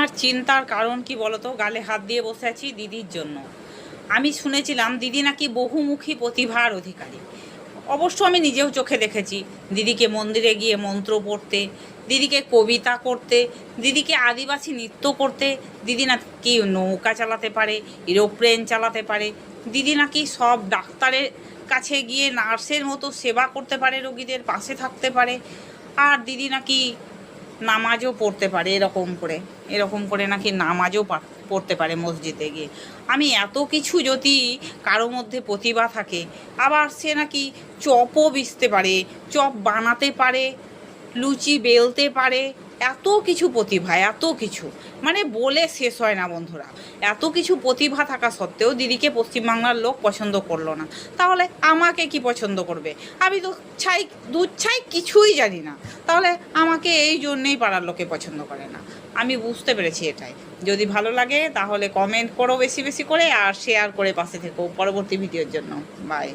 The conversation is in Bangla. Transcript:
আমার চিন্তার কারণ কি বলতো, গালে হাত দিয়ে বসে আছি দিদির জন্য। আমি শুনেছিলাম দিদি নাকি বহুমুখী প্রতিভার অধিকারী। অবশ্য আমি নিজেও চোখে দেখেছি দিদিকে মন্দিরে গিয়ে মন্ত্র পড়তে, দিদিকে কবিতা করতে, দিদিকে আদিবাসী নৃত্য করতে। দিদি নাকি নৌকা চালাতে পারে, এরোপ্লেন চালাতে পারে। দিদি নাকি সব ডাক্তারের কাছে গিয়ে নার্সের মতো সেবা করতে পারে, রোগীদের পাশে থাকতে পারে। আর দিদি নাকি নামাজও পড়তে পারে, এরকম করে নাকি নামাজও পড়তে পারে মসজিদে গিয়ে। আমি এত কিছু যদি কারো মধ্যে প্রতিভা থাকে, আবার সে নাকি চপও বেচতে পারে, চপ বানাতে পারে, লুচি বেলতে পারে, এত কিছু প্রতিভা, এত কিছু মানে বলে শেষ হয় না বন্ধুরা। এত কিছু প্রতিভা থাকা সত্ত্বেও দিদিকে পশ্চিমবাংলার লোক পছন্দ করলো না। তাহলে আমাকে কি পছন্দ করবে? আমি তো দুধ ছাই কিছুই জানি না। তাহলে আমাকে এই জন্যেই পাড়ার লোকে পছন্দ করে না। আমি বুঝতে পেরেছি এটাই। যদি ভালো লাগে তাহলে কমেন্ট করো বেশি বেশি করে, আর শেয়ার করে পাশে থেকো পরবর্তী ভিডিওর জন্য। বাই।